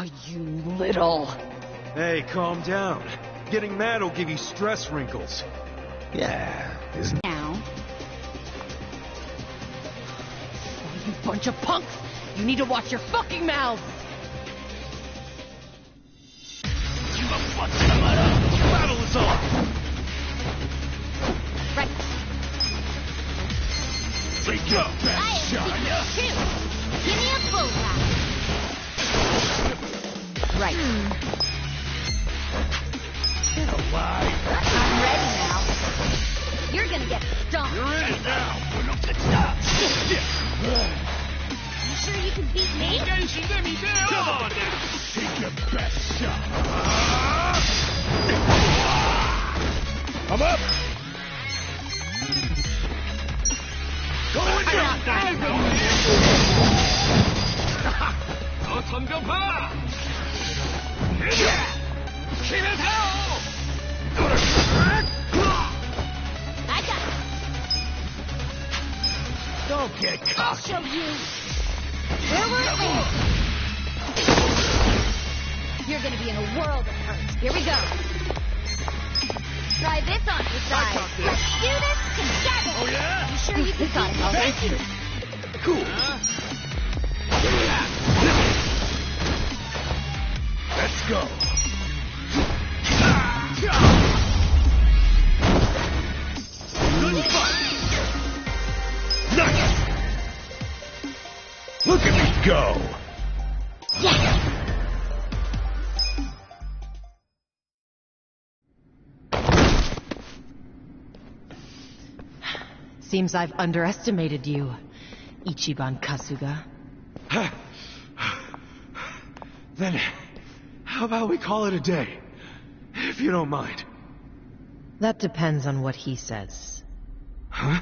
Oh, you little... Hey, calm down. Getting mad will give you stress wrinkles. Yeah, isn't... Now... Oh, you bunch of punks! You need to watch your fucking mouths! Battle is on! Right. Take your best shot! Give me a bullseye. Right. Get alive! I'm ready now. You're gonna get stomped. You're in it now! You sure you can beat me? Come on now! Take your best shot! I'm up! Going down! I got it. Don't get I'll cocky! show you. Where we're at. You're gonna be in a world of hurt. Here we go. Try this on your side. got this. Let's do this together. Oh, yeah? You sure you can got it? Thank you! Cool! Let's go! Good fight! Nice! Look at me go! Yes. Seems I've underestimated you, Ichiban Kasuga. Then, how about we call it a day? If you don't mind. That depends on what he says. Huh?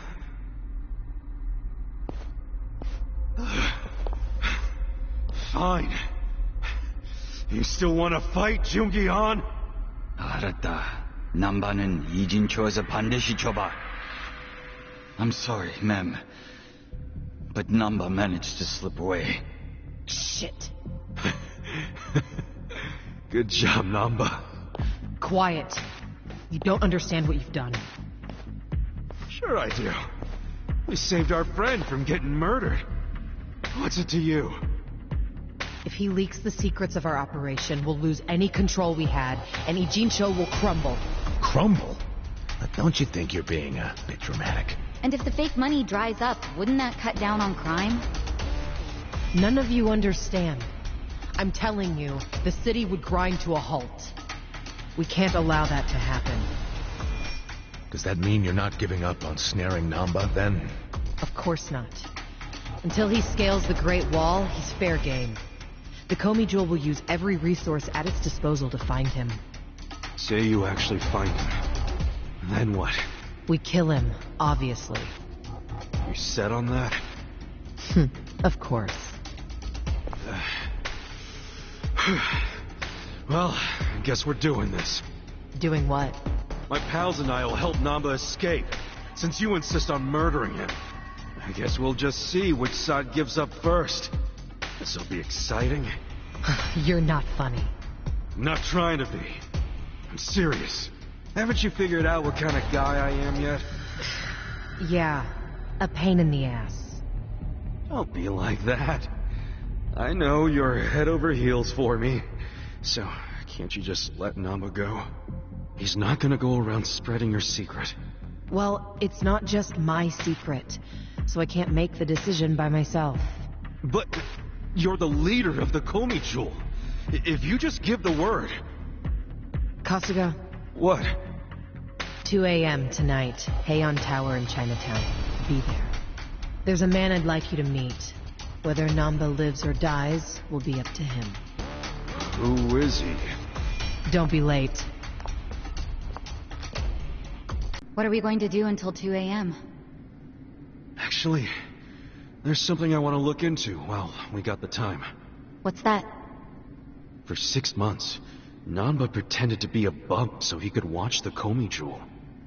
Fine. You still want to fight, Jungi-han? 알았다. 남바는 이진초에서 반드시 줘봐. I'm sorry, ma'am. But Namba managed to slip away. Shit. Good job, Namba. Quiet. You don't understand what you've done. Sure I do. We saved our friend from getting murdered. What's it to you? If he leaks the secrets of our operation, we'll lose any control we had, and Ijincho will crumble. Crumble? But don't you think you're being a bit dramatic? And if the fake money dries up, wouldn't that cut down on crime? None of you understand. I'm telling you, the city would grind to a halt. We can't allow that to happen. Does that mean you're not giving up on snaring Namba, then? Of course not. Until he scales the Great Wall, he's fair game. The Komi Jewel will use every resource at its disposal to find him. Say you actually find him. Then what? We kill him, obviously. You set on that? Of course. Well, I guess we're doing this. Doing what? My pals and I will help Namba escape, since you insist on murdering him. I guess we'll just see which side gives up first. This'll be exciting. You're not funny. I'm not trying to be. I'm serious. Haven't you figured out what kind of guy I am yet? Yeah, a pain in the ass. Don't be like that. I know you're head over heels for me. So, can't you just let Namba go? He's not gonna go around spreading your secret. Well, it's not just my secret, so I can't make the decision by myself. But you're the leader of the Komi Jewel. If you just give the word... Kasuga, What? 2 a.m. tonight, Heian Tower in Chinatown. Be there. There's a man I'd like you to meet. Whether Namba lives or dies will be up to him. Who is he? Don't be late. What are we going to do until 2 a.m.? Actually, there's something I want to look into while we got the time. What's that? For 6 months, Namba pretended to be a bump so he could watch the Komi Jewel.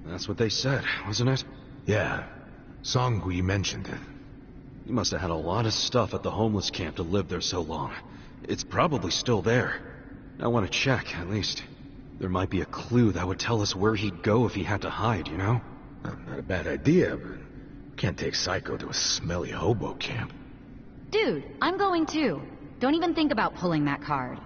That's what they said, wasn't it? Yeah. Songhui mentioned it. He must have had a lot of stuff at the homeless camp to live there so long. It's probably still there. I want to check, at least. There might be a clue that would tell us where he'd go if he had to hide, you know? Not a bad idea, but can't take Psycho to a smelly hobo camp. Dude, I'm going too. Don't even think about pulling that card.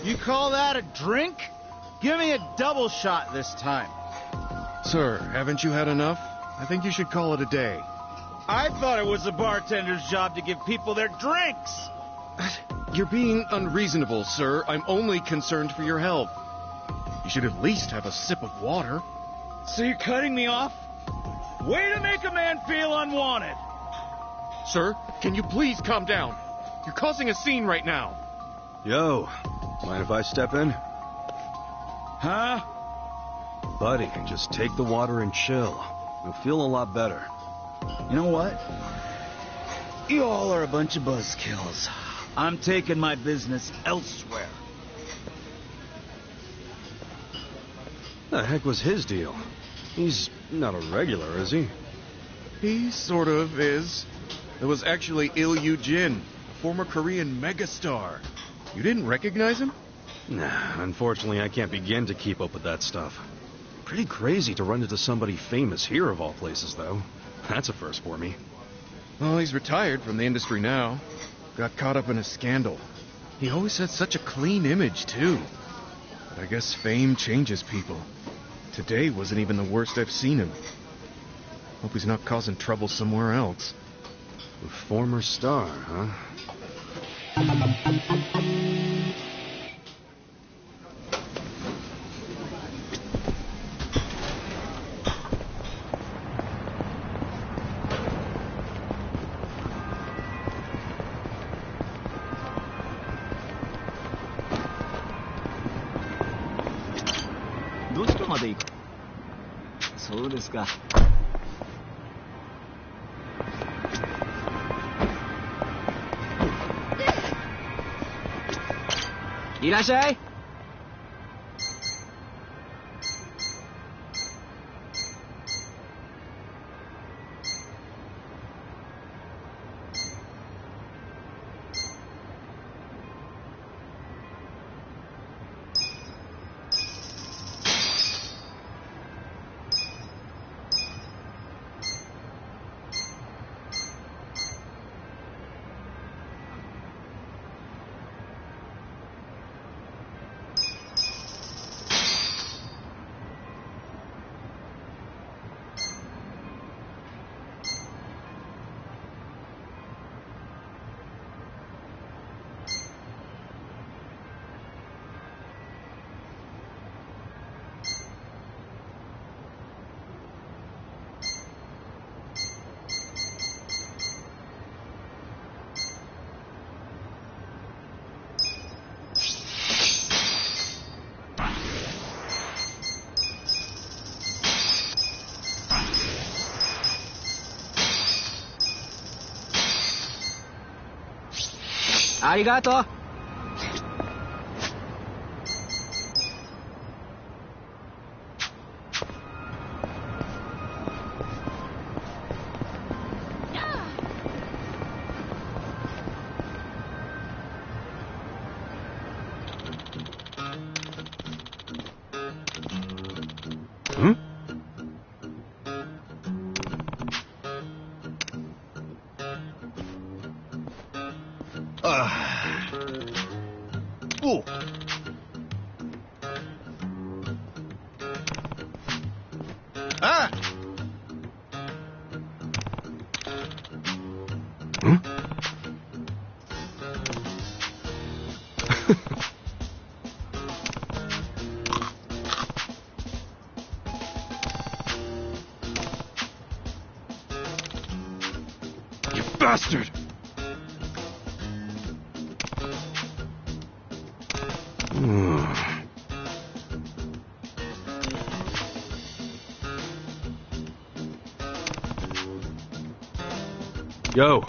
You call that a drink? Give me a double shot this time. Sir, haven't you had enough? I think you should call it a day. I thought it was the bartender's job to give people their drinks. You're being unreasonable, sir. I'm only concerned for your health. You should at least have a sip of water. So you're cutting me off? Way to make a man feel unwanted. Sir, can you please calm down? You're causing a scene right now. Yo, mind if I step in? Huh? Buddy, just take the water and chill. You'll feel a lot better. You know what? You all are a bunch of buzzkills. I'm taking my business elsewhere. The heck was his deal? He's not a regular, is he? He sort of is. It was actually Il Yu Jin, a former Korean megastar. You didn't recognize him? Nah, unfortunately I can't begin to keep up with that stuff. Pretty crazy to run into somebody famous here of all places, though. That's a first for me. Well, he's retired from the industry now. Got caught up in a scandal. He always had such a clean image, too. But I guess fame changes people. Today wasn't even the worst I've seen him. Hope he's not causing trouble somewhere else. A former star, huh? Irashai! Arigato! Hmm? Oh. Ah! Hmm? You bastard! Yo.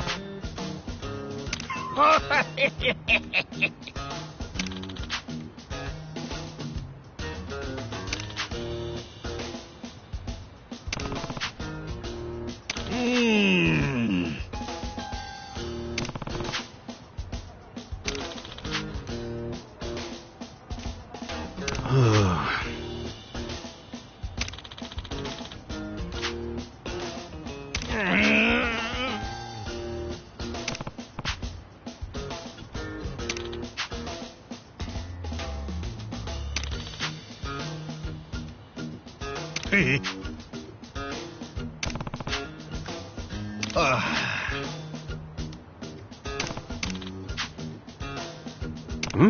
Hmm?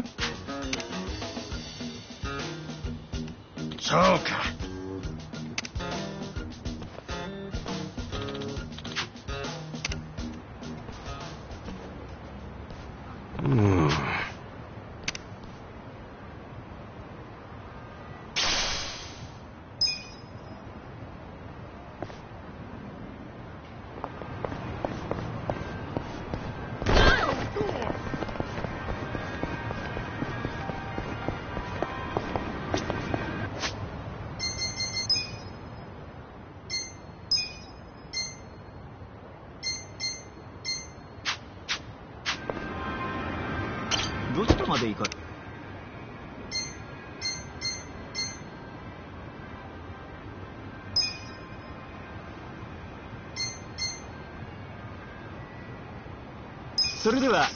Joker.どちらまで行かそれでは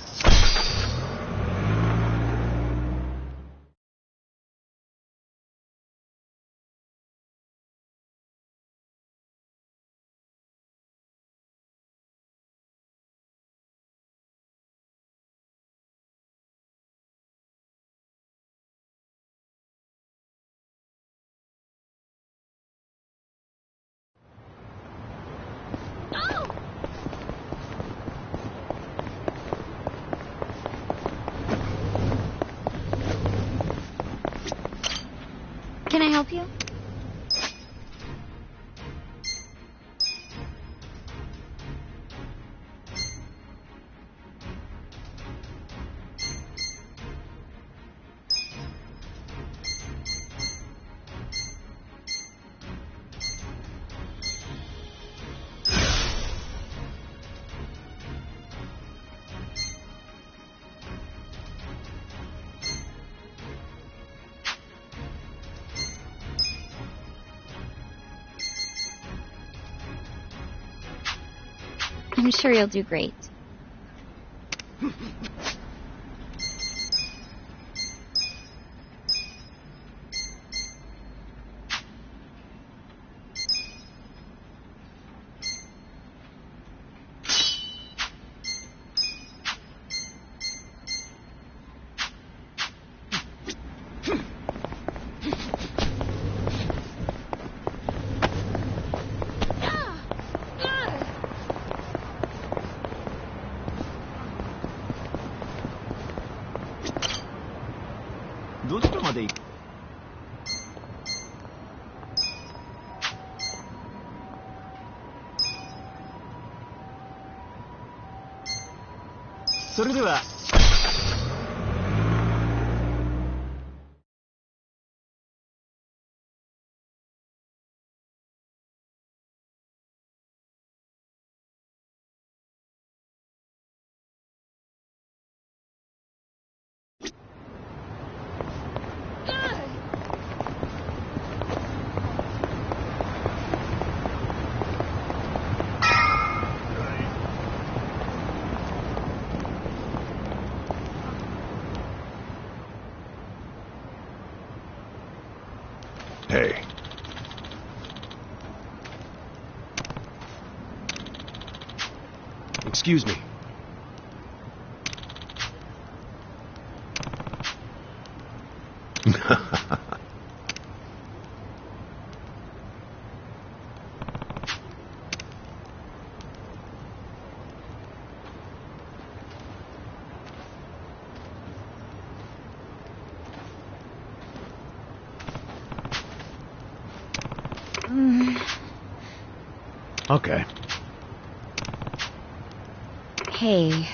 Can I help you? I'm sure you'll do great.どちらまで行くそれでは Hey. Excuse me. Okay. Hey.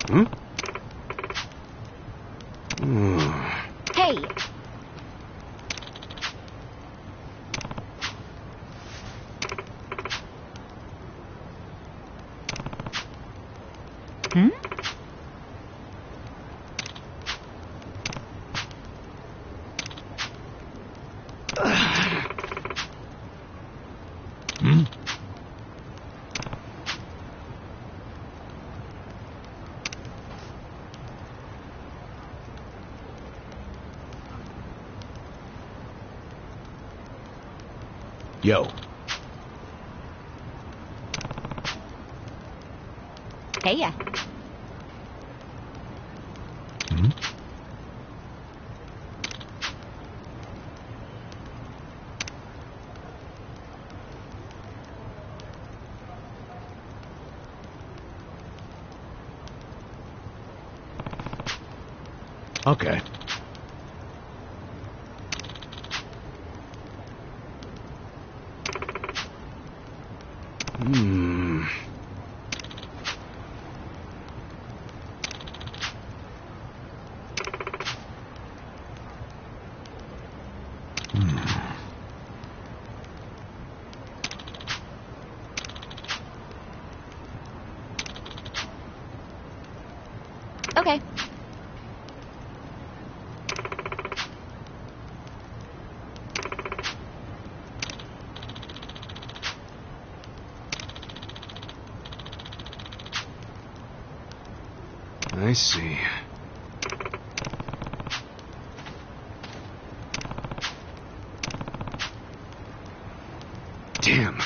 Hmm? Hey! Hmm? Hmm? Yo. Hey ya. Hmm? Okay. Hmm. Okay. I see. Damn.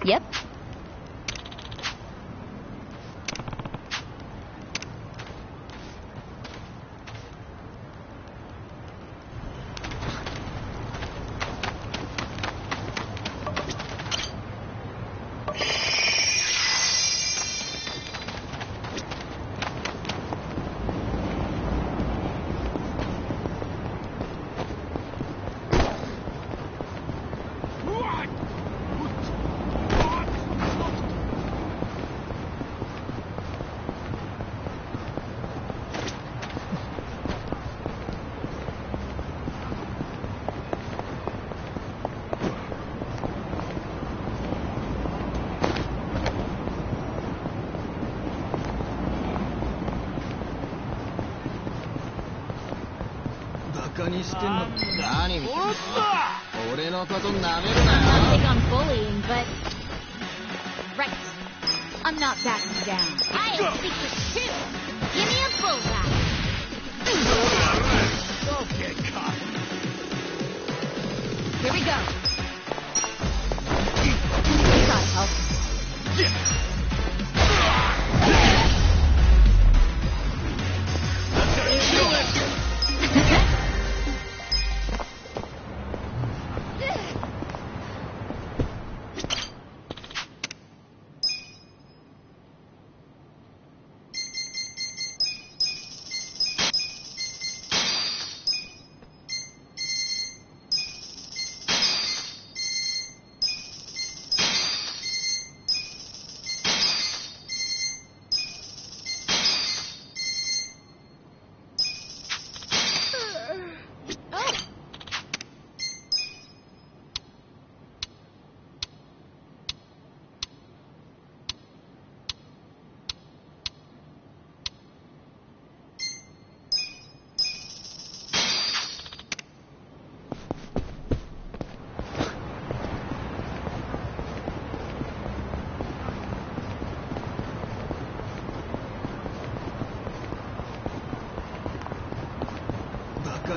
Yep. I'm not big on bullying, but... Right. I'm not backing down. I have secrets too. Give me a bullseye. Don't get caught. Here we go. Gotta help.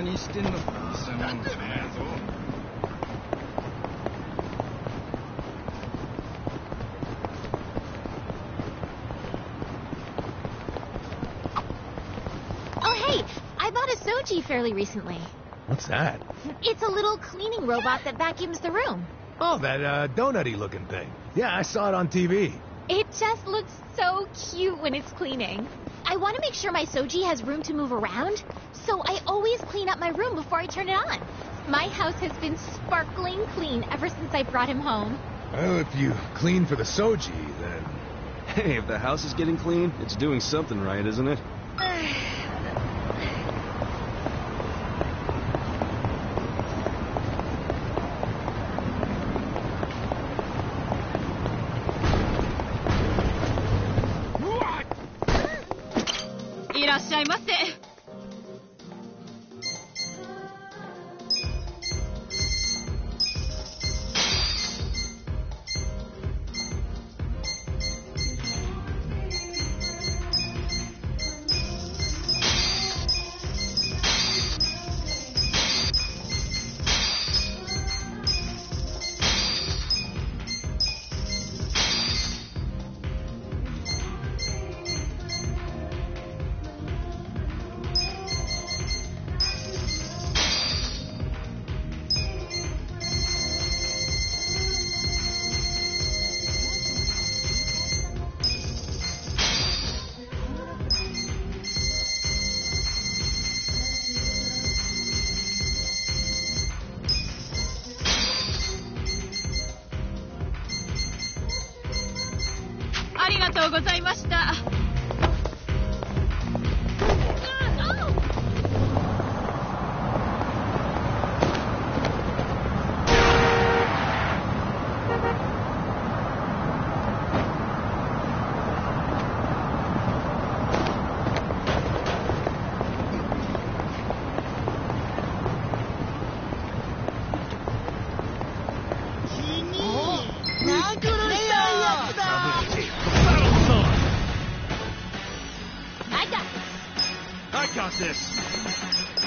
にしてんのか偽物ってねえぞ。Oh, hey, I bought a Soji fairly recently. What's that? It's a little cleaning robot that vacuums the room. Oh, that donut-y looking thing. Yeah, I saw it on TV. It just looks so cute when it's cleaning. I want to make sure my Soji has room to move around, so I always clean up my room before I turn it on. My house has been sparkling clean ever since I brought him home. Well, if you clean for the Soji, then... Hey, if the house is getting clean, it's doing something right, isn't it?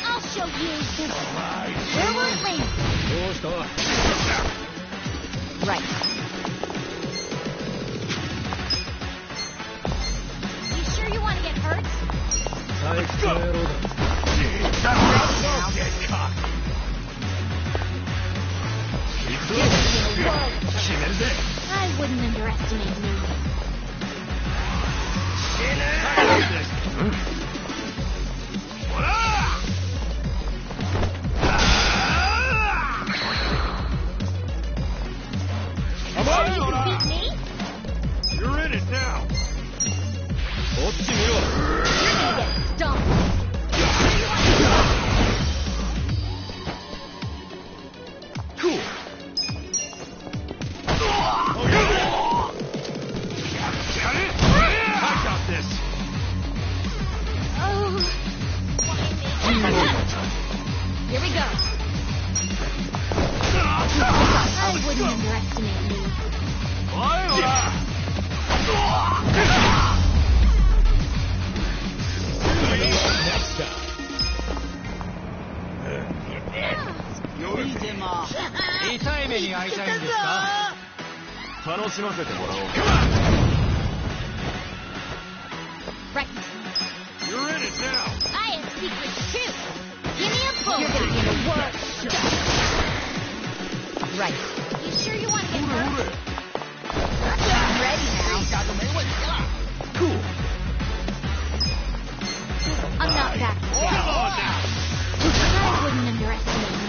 I'll show you. Where will it land? Right. You sure you want to get hurt? I wouldn't underestimate me. You're in it now. Dump. Cool. I got this. Oh. Here we go. I wouldn't underestimate me. Next time. 痛い目に遭いたいんですか？楽しませてもらおう。 Right. You're in it now. I have secrets too. Give me a bullet. You're gonna get a work. Right. You sure you want to get hurt? I'm ready now. Cool. I'm not back. Come on now. I wouldn't underestimate you.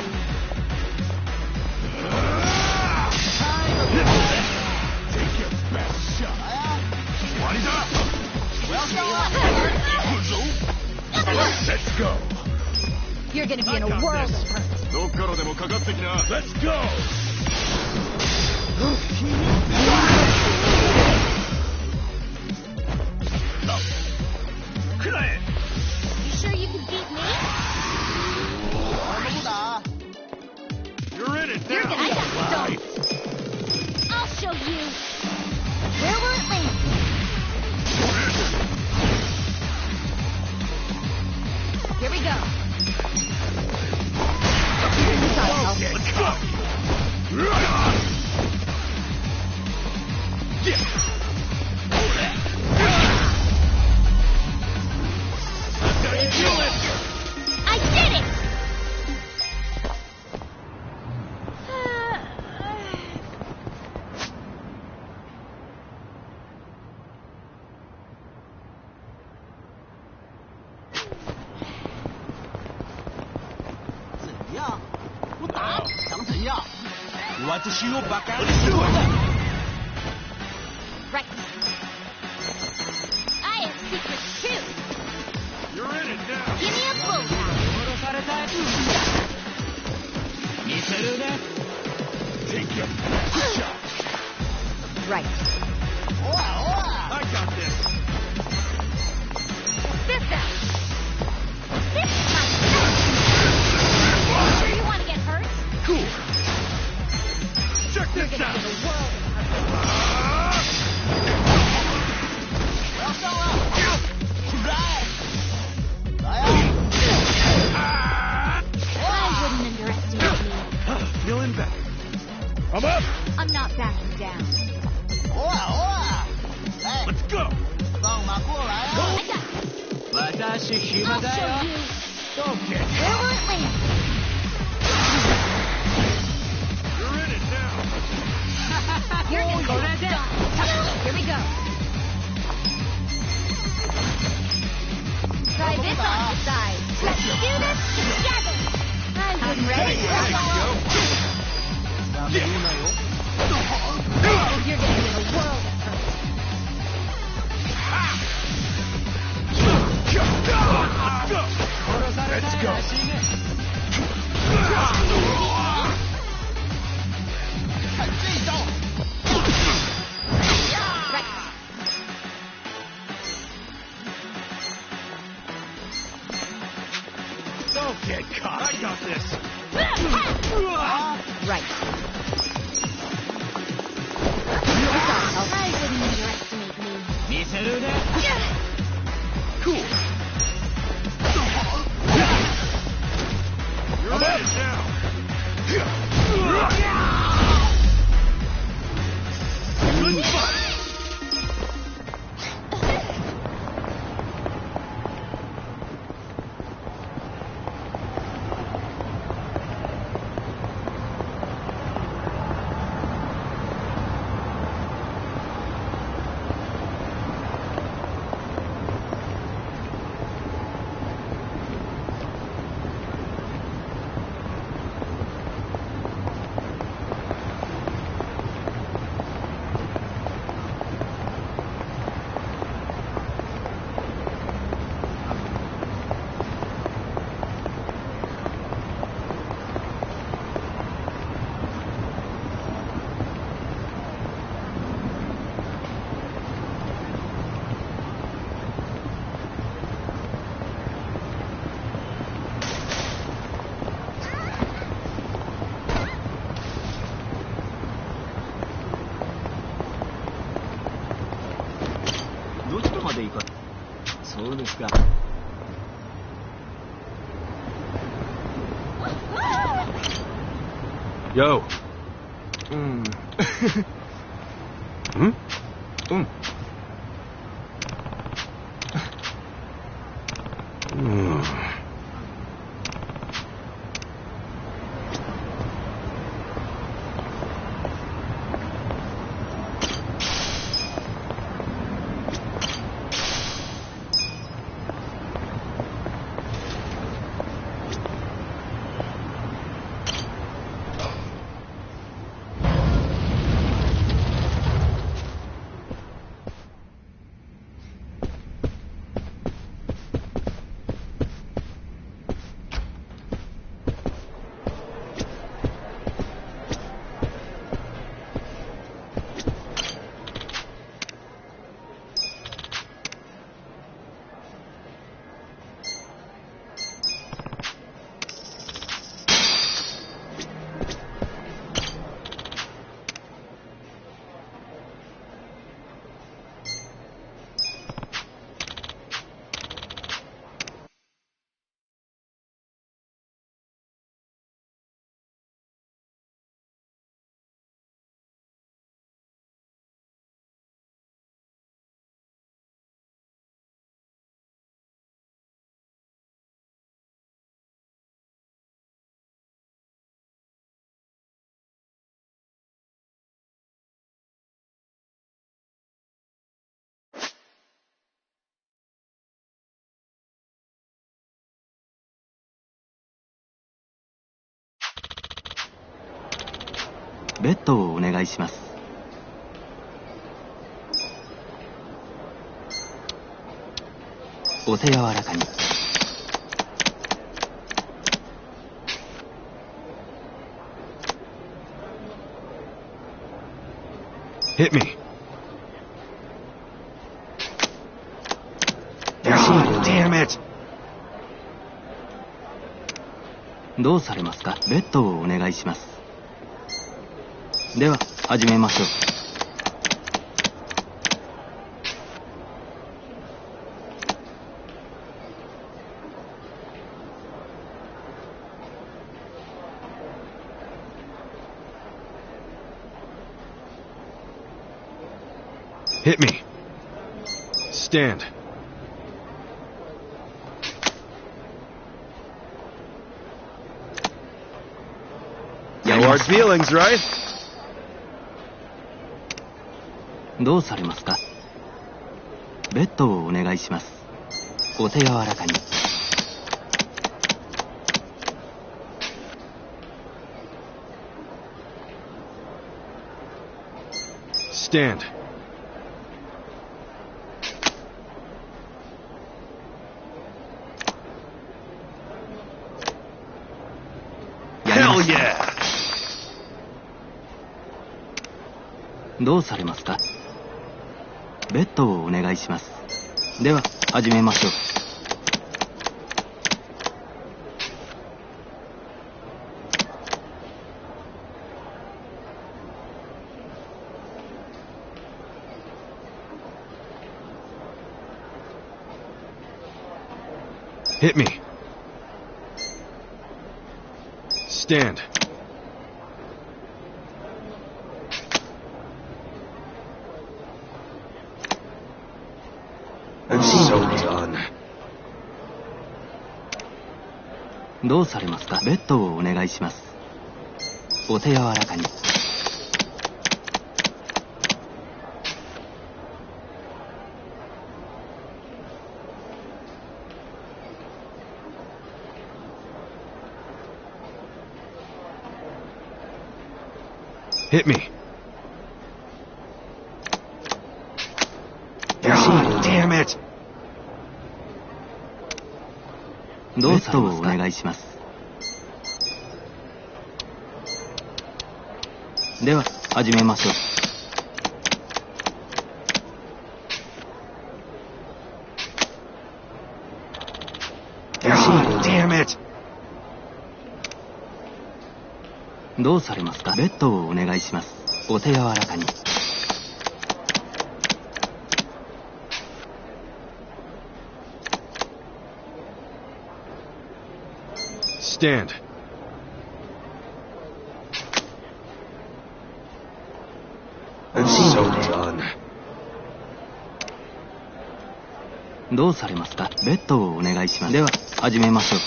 Take your best shot. Let's go. You're gonna be in a world of hurt. Let's go. You sure you can beat me? You're in it You're now. gonna get dumped. I'll show you. Where will it land? Here we go. よ。私をバカにするわ。 Right. I have secrets too. You're in it now. Give me a blowjob. 殺されたい見せるね Take him. Right. I got this. This out. This is my Sure you want to get hurt? Cool. Check You're this gonna out. get a world of hurt. I wouldn't underestimate me. Feeling better. I'm up. I'm not backing down. Let's go. I got this. 私暇 I'll だ show よ you. Don't get Where will it land? You're in it now. You're gonnaこれで Here we go. Try this on the side. Let's do this together. I'm ready. There you go. Oh, you're gonna get a world of hurt. Let's go. 殺された Let's い go. らしいね Right. Don't get caught. I got this. Right. I wouldn't underestimate me. 見せるね Cool. You're in it now. Good fight. Yo. Hmm? ベッドをお願いします。お手柔らかに。Hit me. God damn it! どうされますか？ベッドをお願いします。では始めましょう。Hit me. Stand. No hard feelings, right? どうされますか？ベッドをお願いします。お手柔らかに。Stand. Hell yeah! どうされますか？ベッドをお願いします。では始めましょう。Hit me. Stand. I'm so done. どうされますか？ベッドをお願いします。お手柔らかに。Hit me. God damn it! どうされますか？お願いします。では始めましょう。God damn it! どうされますか？ベッドをお願いします。お手柔らかに。Stand. I'm so done. どうされますか？ベッドをお願いします。では始めましょう。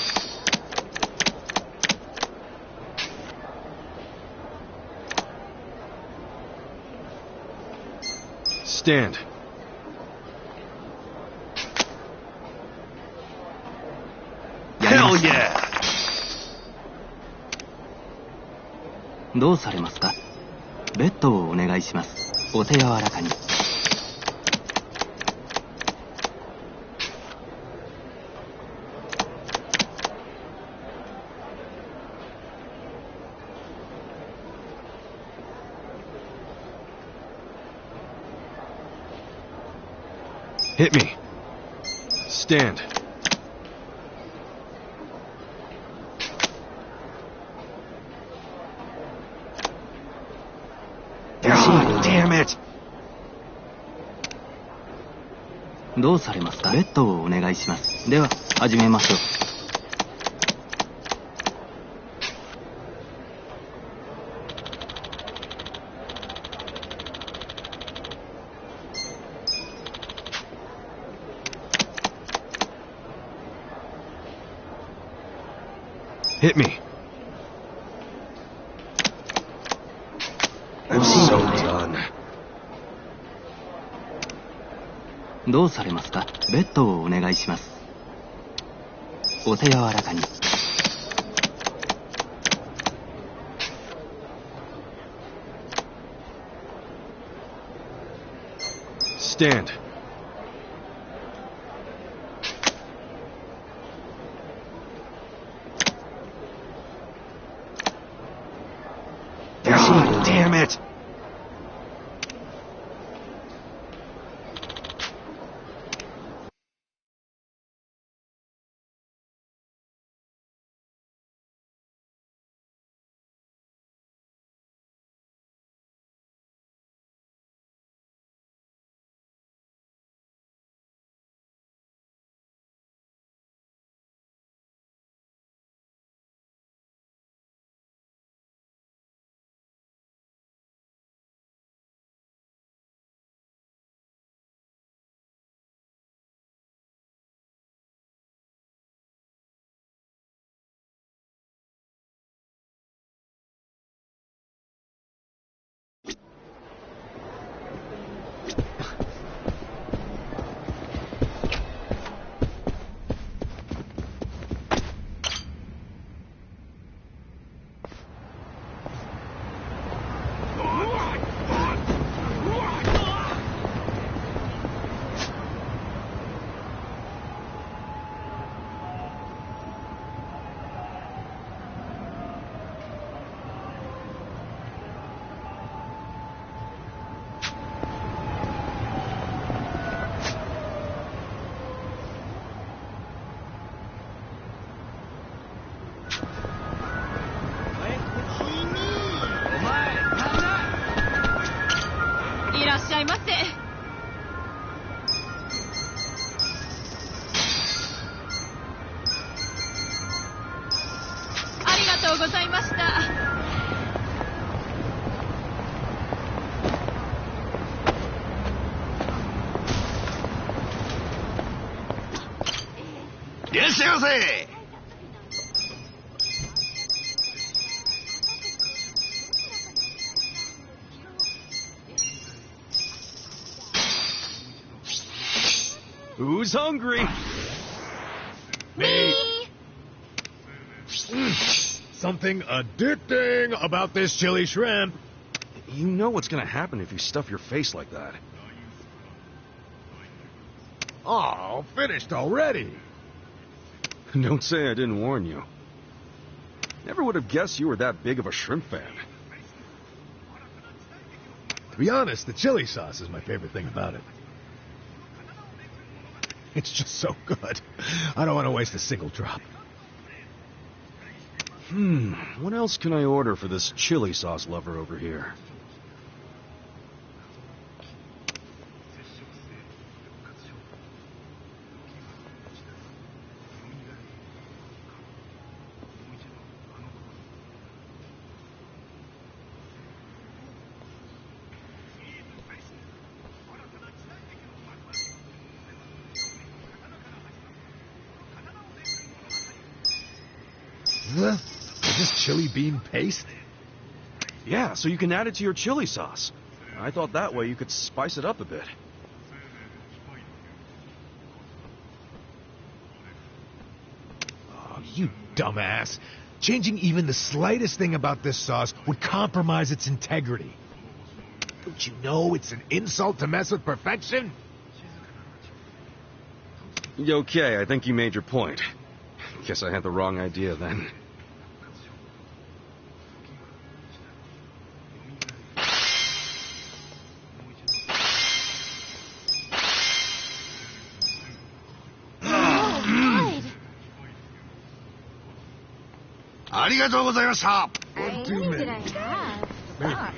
Stand. やりま Hell した。 yeah! どうされますか？ベッドをお願いします。お手柔らかに。Hit me. Stand. God damn it! どうされますか？ベッドをお願いします。では始めましょう。Hit me. I'm so done. どうされますか？ベッドをお願いします。お手柔らかに。understand. Damn it! Who's hungry? Me! Something addicting about this chili shrimp. You know what's gonna happen if you stuff your face like that. Oh, finished already. Don't say I didn't warn you. Never would have guessed you were that big of a shrimp fan. To be honest, the chili sauce is my favorite thing about it. It's just so good. I don't want to waste a single drop. What else can I order for this chili sauce lover over here? Is this chili bean paste? Yeah, so you can add it to your chili sauce. I thought that way you could spice it up a bit. Oh, you dumbass. Changing even the slightest thing about this sauce would compromise its integrity. Don't you know it's an insult to mess with perfection? Okay, I think you made your point. Guess I had the wrong idea then. What did I have? Fuck.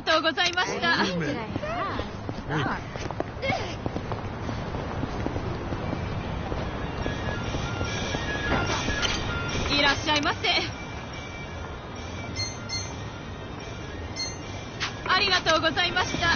がとうございました。 Wait a minute. Hey. いらっしゃいませ。ありがとうございました。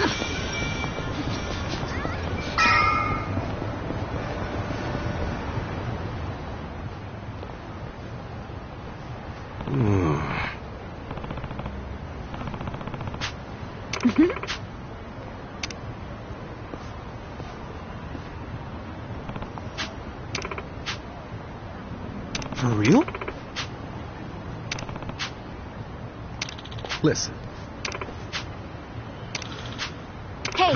For real? Listen. Hey!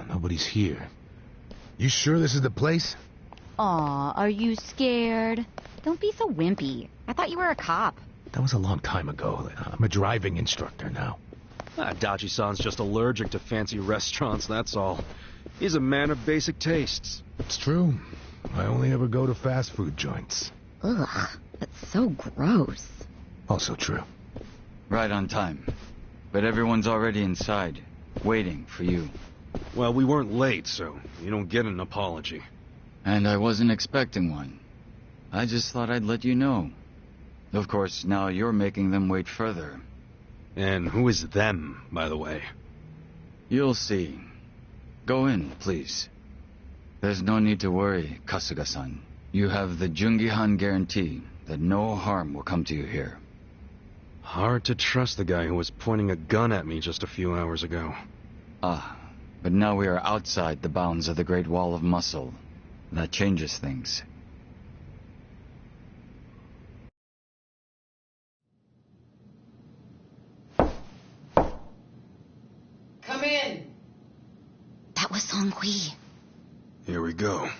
Nobody's here. You sure this is the place? Aw, are you scared? Don't be so wimpy. I thought you were a cop. That was a long time ago. I'm a driving instructor now. Dachi-san's just allergic to fancy restaurants, that's all. He's a man of basic tastes. It's true. I only ever go to fast food joints. Ugh, that's so gross. Also true. Right on time. But everyone's already inside, waiting for you. Well, we weren't late, so you don't get an apology. And I wasn't expecting one. I just thought I'd let you know. Of course, now you're making them wait further. And who is them, by the way? You'll see. Go in, please. There's no need to worry, Kasuga-san. You have the Jungihan guarantee that no harm will come to you here. Hard to trust the guy who was pointing a gun at me just a few hours ago. Ah, but now we are outside the bounds of the Great Wall of Muscle. That changes things. Come in. That was Song Hui. Here we go.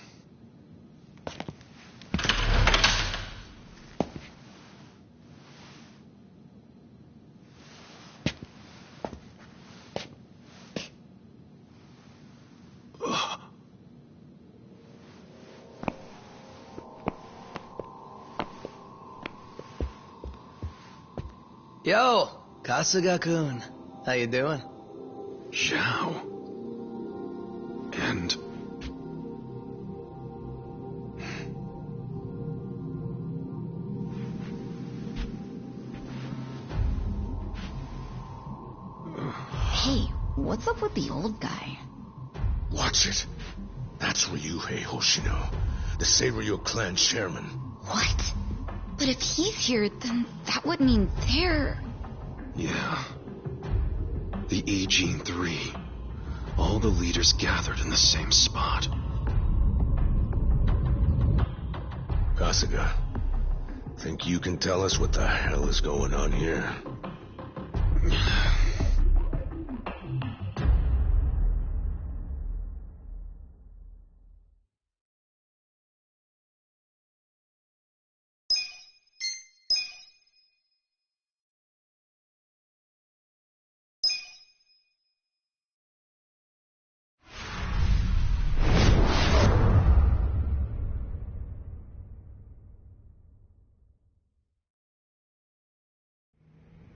Yo, Kasuga-kun. How you doing? Zhao. And... Hey, what's up with the old guy? Watch it. That's Ryuhei Hoshino, the Seiryu clan chairman. What? But if he's here, then that would mean they're... Yeah. The E-Gene 3. All the leaders gathered in the same spot. Kasuga, think you can tell us what the hell is going on here?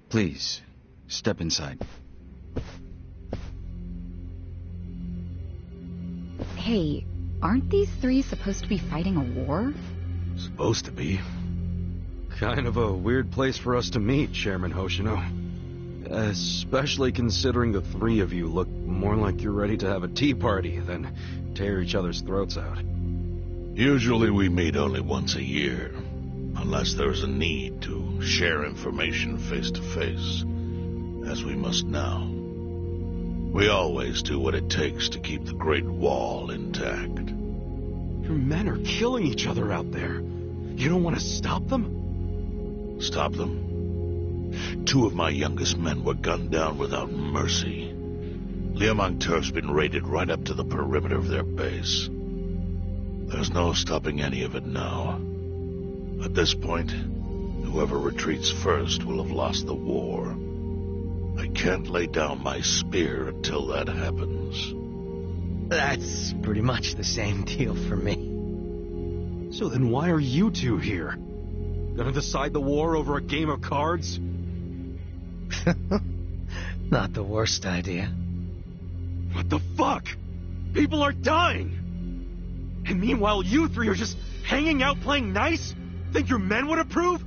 Please, step inside. Hey, aren't these three supposed to be fighting a war? Supposed to be. Kind of a weird place for us to meet, Chairman Hoshino. Especially considering the three of you look more like you're ready to have a tea party than tear each other's throats out. Usually we meet only once a year, unless there's a need to share information face to face, as we must now. We always do what it takes to keep the Great Wall intact. Your men are killing each other out there. You don't want to stop them? Stop them? 2 of my youngest men were gunned down without mercy. Liamang Turf's been raided right up to the perimeter of their base. There's no stopping any of it now. At this point, whoever retreats first will have lost the war. I can't lay down my spear until that happens. That's pretty much the same deal for me. So then why are you two here? Gonna decide the war over a game of cards? Not the worst idea. What the fuck? People are dying! And meanwhile you three are just hanging out playing nice? Think your men would approve?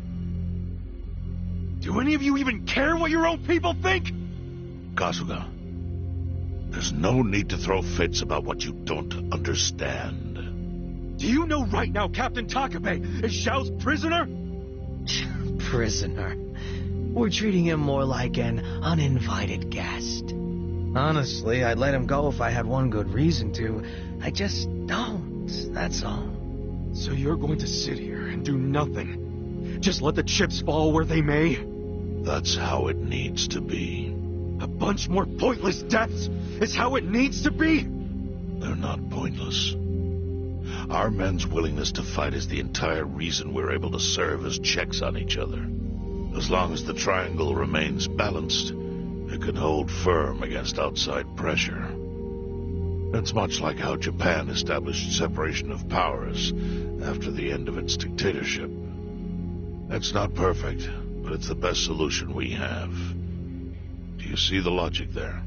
Do any of you even care what your own people think? Kasuga, there's no need to throw fits about what you don't understand. Do you know right now Captain Takabe is Xiao's prisoner? Prisoner. We're treating him more like an uninvited guest. Honestly, I'd let him go if I had one good reason to. I just don't, that's all. So you're going to sit here and do nothing? Just let the chips fall where they may? That's how it needs to be. A bunch more pointless deaths is how it needs to be? They're not pointless. Our men's willingness to fight is the entire reason we're able to serve as checks on each other. As long as the triangle remains balanced, it can hold firm against outside pressure. It's much like how Japan established separation of powers after the end of its dictatorship. It's not perfect, but it's the best solution we have. Do you see the logic there?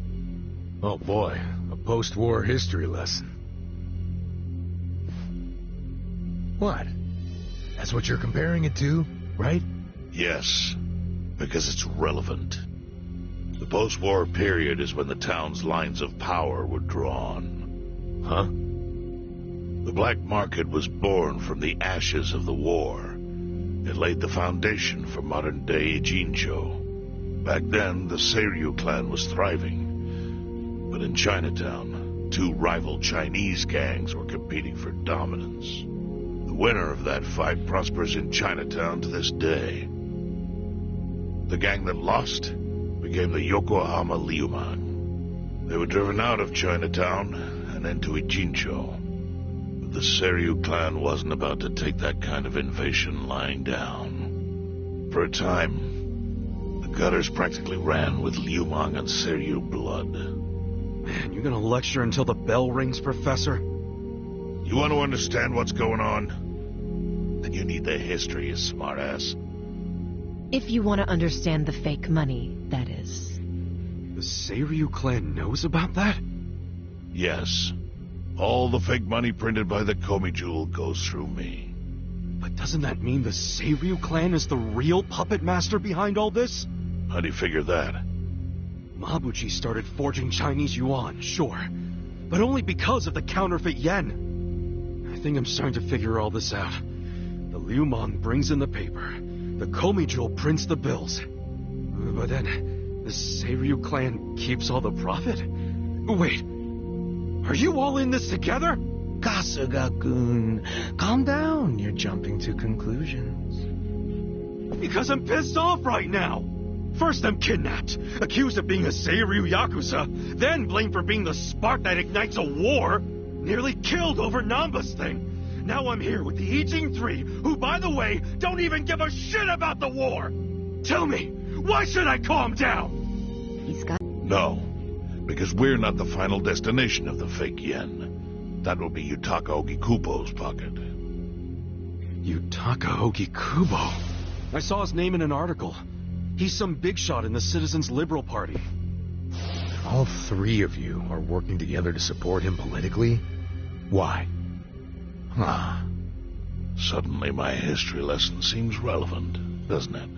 Oh boy, a post-war history lesson. What? That's what you're comparing it to, right? Yes, because it's relevant. The post-war period is when the town's lines of power were drawn. Huh? The black market was born from the ashes of the war. It laid the foundation for modern-day Ijincho. Back then, the Seiryu clan was thriving. But in Chinatown, two rival Chinese gangs were competing for dominance. The winner of that fight prospers in Chinatown to this day. The gang that lost became the Yokohama Liuman. They were driven out of Chinatown and into Ijincho. But the Seiryu clan wasn't about to take that kind of invasion lying down. For a time, the gutters practically ran with Liumang and Seiryu blood. Man, you gonna lecture until the bell rings, Professor? You want to understand what's going on? Then you need the history, you smartass. If you want to understand the fake money, that is. The Seiryu clan knows about that? Yes. All the fake money printed by the Komi Jewel goes through me. But doesn't that mean the Seiryu clan is the real puppet master behind all this? How do you figure that? Mabuchi started forging Chinese yuan, sure. But only because of the counterfeit yen. I think I'm starting to figure all this out. The Liumang brings in the paper. The Komi Jewel prints the bills. But then, the Seiryu clan keeps all the profit? Wait, are you all in this together? Kasuga-kun, calm down. You're jumping to conclusions. Because I'm pissed off right now. First I'm kidnapped, accused of being a Seiryu Yakuza, then blamed for being the spark that ignites a war, nearly killed over Namba's thing. Now I'm here with the Ijin 3, who, by the way, don't even give a shit about the war! Tell me, why should I calm down? He's got... No, because we're not the final destination of the fake yen. That will be Yutaka Ogikubo's pocket. Yutaka Ogikubo? I saw his name in an article. He's some big shot in the Citizens Liberal Party. All three of you are working together to support him politically? Why? Suddenly my history lesson seems relevant, doesn't it?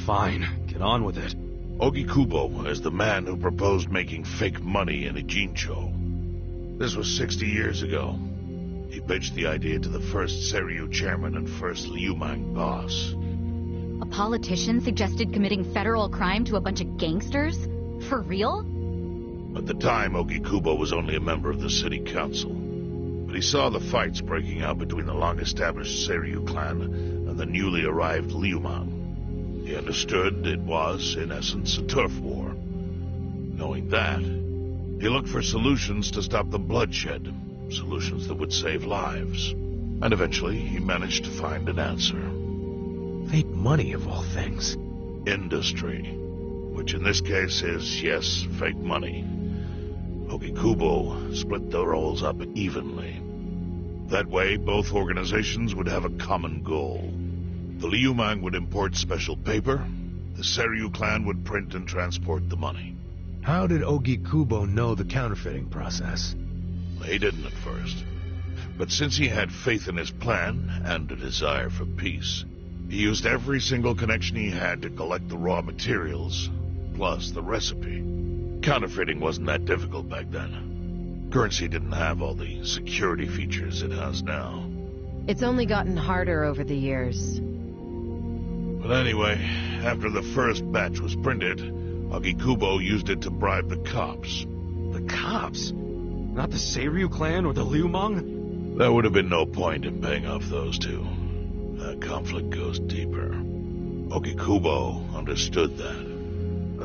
Fine, get on with it. Ogikubo is the man who proposed making fake money in Ijincho. This was 60 years ago. He pitched the idea to the first Seiryu chairman and first Liumang boss. A politician suggested committing federal crime to a bunch of gangsters? For real? At the time, Ogikubo was only a member of the city council. But he saw the fights breaking out between the long-established Seiryu clan and the newly arrived Liumang. He understood it was, in essence, a turf war. Knowing that, he looked for solutions to stop the bloodshed, solutions that would save lives. And eventually, he managed to find an answer. Fake money, of all things. Industry, which which in this case is, yes, fake money. Ogikubo split the roles up evenly. That way, both organizations would have a common goal. The Liumang would import special paper, the Seiryu clan would print and transport the money. How did Ogikubo know the counterfeiting process? He didn't at first. But since he had faith in his plan and a desire for peace, he used every single connection he had to collect the raw materials, plus the recipe. Counterfeiting wasn't that difficult back then. Currency didn't have all the security features it has now. It's only gotten harder over the years. But anyway, after the first batch was printed, Ogikubo used it to bribe the cops. The cops? Not the Seiryu clan or the Liumang? There would have been no point in paying off those two. That conflict goes deeper. Ogikubo understood that.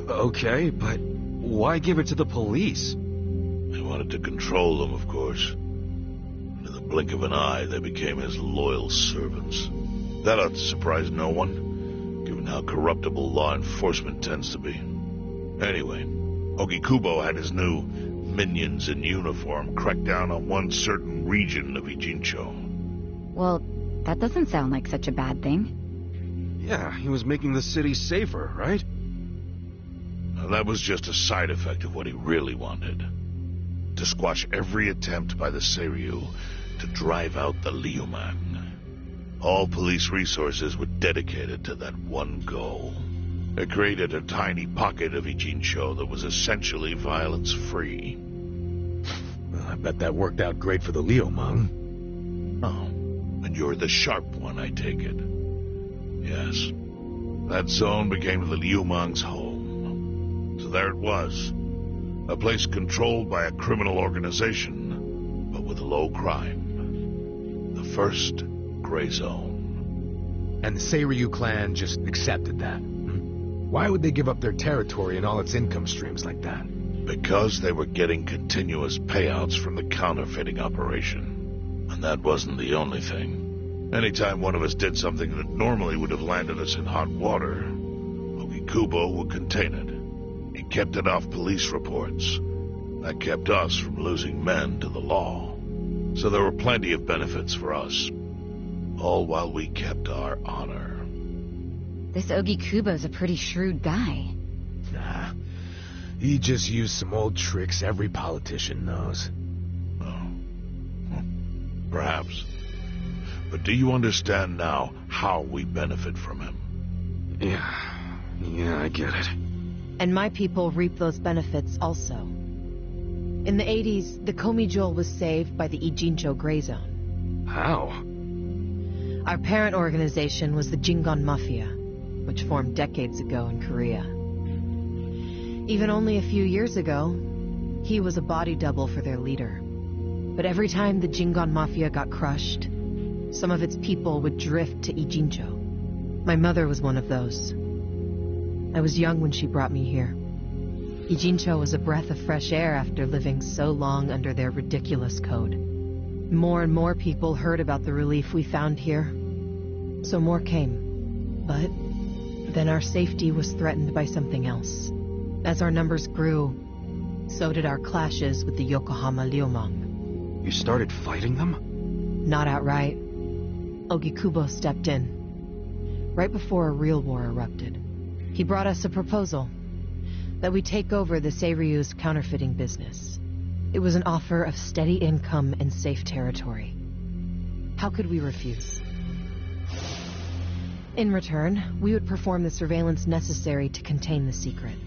Okay, but why give it to the police? He wanted to control them, of course. In the blink of an eye, they became his loyal servants. That ought to surprise no one, given how corruptible law enforcement tends to be. Anyway, Ogikubo had his new minions in uniform crack down on one certain region of Ijincho. Well, that doesn't sound like such a bad thing. Yeah, he was making the city safer, right? Now, that was just a side effect of what he really wanted. To squash every attempt by the Seiryu to drive out the Liumang. All police resources were dedicated to that one goal. It created a tiny pocket of Ijincho that was essentially violence-free. Well, I bet that worked out great for the Liumang. Oh, and you're the sharp one, I take it. Yes. That zone became the Liumang's home. So there it was. A place controlled by a criminal organization, but with low crime. The first gray zone. And the Seiryu clan just accepted that. Why would they give up their territory and all its income streams like that? Because they were getting continuous payouts from the counterfeiting operation. And that wasn't the only thing. Anytime one of us did something that normally would have landed us in hot water, Ogikubo would contain it. He kept it off police reports. That kept us from losing men to the law. So there were plenty of benefits for us. All while we kept our honor. This Ogikubo's a pretty shrewd guy. Nah. He just used some old tricks every politician knows. Oh. Perhaps. But do you understand now how we benefit from him? Yeah, I get it. And my people reap those benefits also. In the 80s, the Komijol was saved by the Ijincho Gray Zone. How? Our parent organization was the Jingon Mafia, which formed decades ago in Korea. Even only a few years ago, he was a body double for their leader. But every time the Jingon Mafia got crushed, some of its people would drift to Ijincho. My mother was one of those. I was young when she brought me here. Ijincho was a breath of fresh air after living so long under their ridiculous code. More and more people heard about the relief we found here, so more came. But then our safety was threatened by something else. As our numbers grew, so did our clashes with the Yokohama Liumang. You started fighting them? Not outright. Ogikubo stepped in, right before a real war erupted. He brought us a proposal, that we take over the Seiryu's counterfeiting business. It was an offer of steady income and safe territory. How could we refuse? In return, we would perform the surveillance necessary to contain the secret.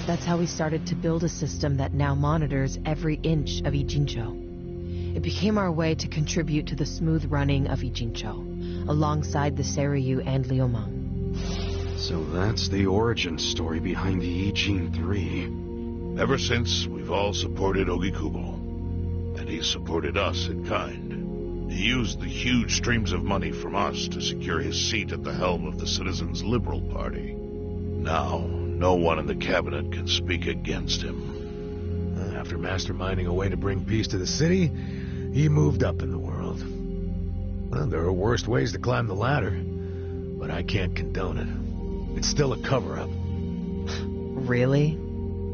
That's how we started to build a system that now monitors every inch of Ijincho. It became our way to contribute to the smooth running of Ijincho, alongside the Seiryu and Liumang. So that's the origin story behind the Ijin 3. Ever since, we've all supported Ogikubo, and he supported us in kind. He used the huge streams of money from us to secure his seat at the helm of the Citizens' Liberal Party. Now, no one in the cabinet can speak against him. After masterminding a way to bring peace to the city, he moved up in the world. Well, there are worse ways to climb the ladder, but I can't condone it. It's still a cover-up. Really?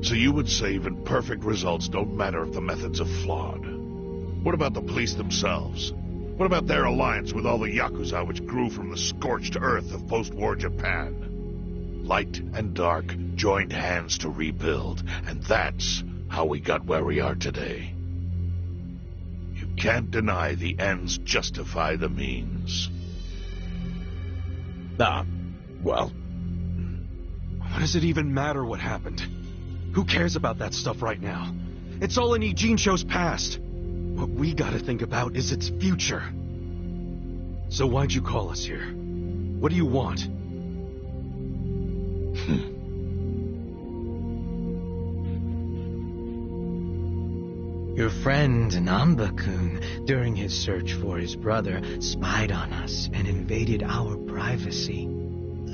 So you would say even perfect results don't matter if the methods are flawed. What about the police themselves? What about their alliance with all the Yakuza which grew from the scorched earth of post-war Japan? Light and dark joined hands to rebuild, and that's how we got where we are today. You can't deny the ends justify the means. Well... What does it even matter what happened? Who cares about that stuff right now? It's all in Ijincho's past. What we gotta think about is its future. So why'd you call us here? What do you want? Your friend Namba-kun, during his search for his brother, spied on us and invaded our privacy.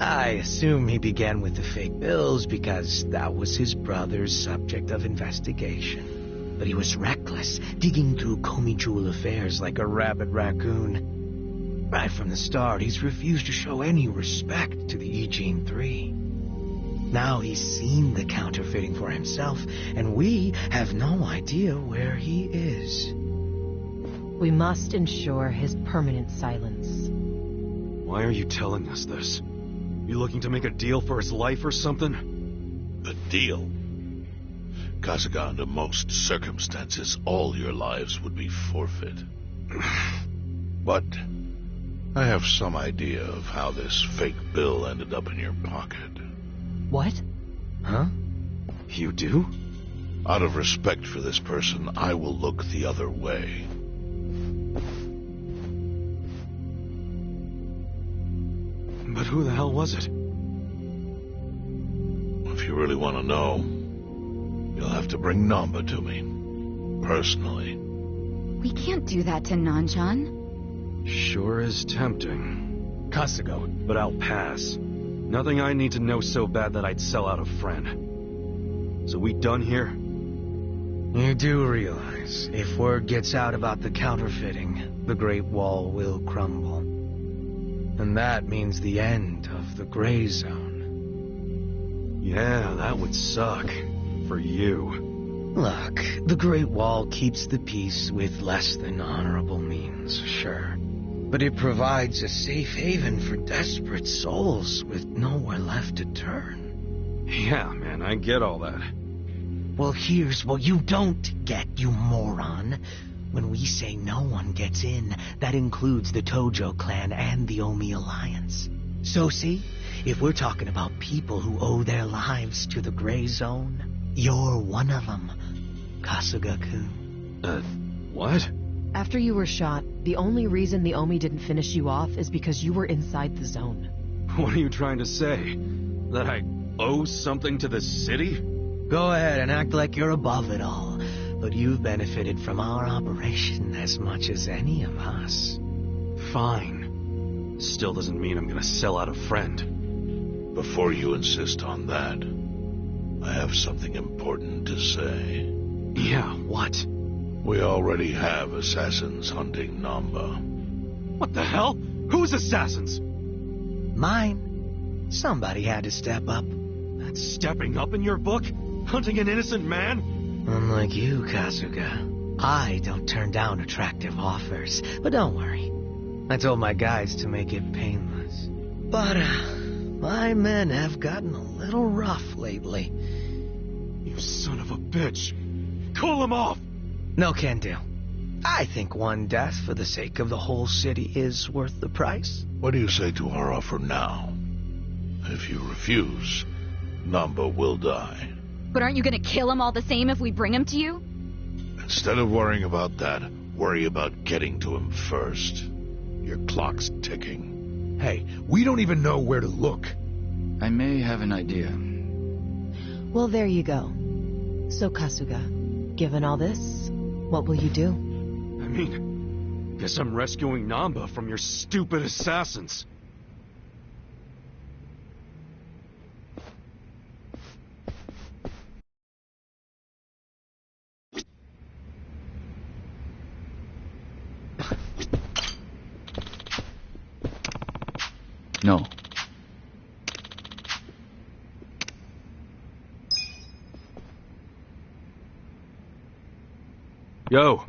I assume he began with the fake bills because that was his brother's subject of investigation. But he was reckless, digging through Komi Jewel affairs like a rabid raccoon. Right from the start, he's refused to show any respect to the Ijin 3. Now he's seen the counterfeiting for himself, and we have no idea where he is. We must ensure his permanent silence. Why are you telling us this? You looking to make a deal for his life or something? A deal? Kasuga, under most circumstances, all your lives would be forfeit. But I have some idea of how this fake bill ended up in your pocket. What? Huh? You do? Out of respect for this person, I will look the other way. But who the hell was it? If you really want to know, you'll have to bring Namba to me. Personally. We can't do that to Nanchan. Sure is tempting. Kasuga. But I'll pass. Nothing I need to know so bad that I'd sell out a friend. So we done here? You do realize, if word gets out about the counterfeiting, the Great Wall will crumble. And that means the end of the Gray Zone. Yeah, that would suck. For you. Look, the Great Wall keeps the peace with less than honorable means, sure. But it provides a safe haven for desperate souls with nowhere left to turn. Yeah, man, I get all that. Well, here's what you don't get, you moron. When we say no one gets in, that includes the Tojo clan and the Omi Alliance. So see, if we're talking about people who owe their lives to the Gray Zone, you're one of them, Kasuga-kun. What? After you were shot, the only reason the Omi didn't finish you off is because you were inside the zone. What are you trying to say? That I owe something to the city? Go ahead and act like you're above it all, but you've benefited from our operation as much as any of us. Fine. Still doesn't mean I'm gonna sell out a friend. Before you insist on that, I have something important to say. Yeah, what? We already have assassins hunting Namba. What the hell? Whose assassins? Mine. Somebody had to step up. That's stepping up in your book? Hunting an innocent man? Unlike you, Kasuga, I don't turn down attractive offers. But don't worry. I told my guys to make it painless. But, my men have gotten a little rough lately. You son of a bitch. Call him off! No can do. I think one death for the sake of the whole city is worth the price. What do you say to our offer now? If you refuse, Namba will die. But aren't you gonna kill him all the same if we bring him to you? Instead of worrying about that, worry about getting to him first. Your clock's ticking. Hey, we don't even know where to look. I may have an idea. Well, there you go. So, Kasuga, given all this, what will you do? I mean, guess I'm rescuing Namba from your stupid assassins. No. Yo.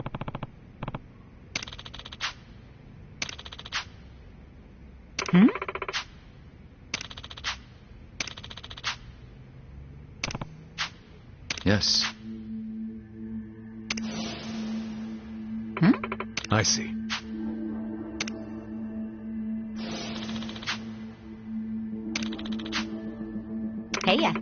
Hmm? Yes. Hmm? I see. Hey ya.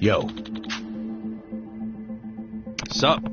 Yo. Sup?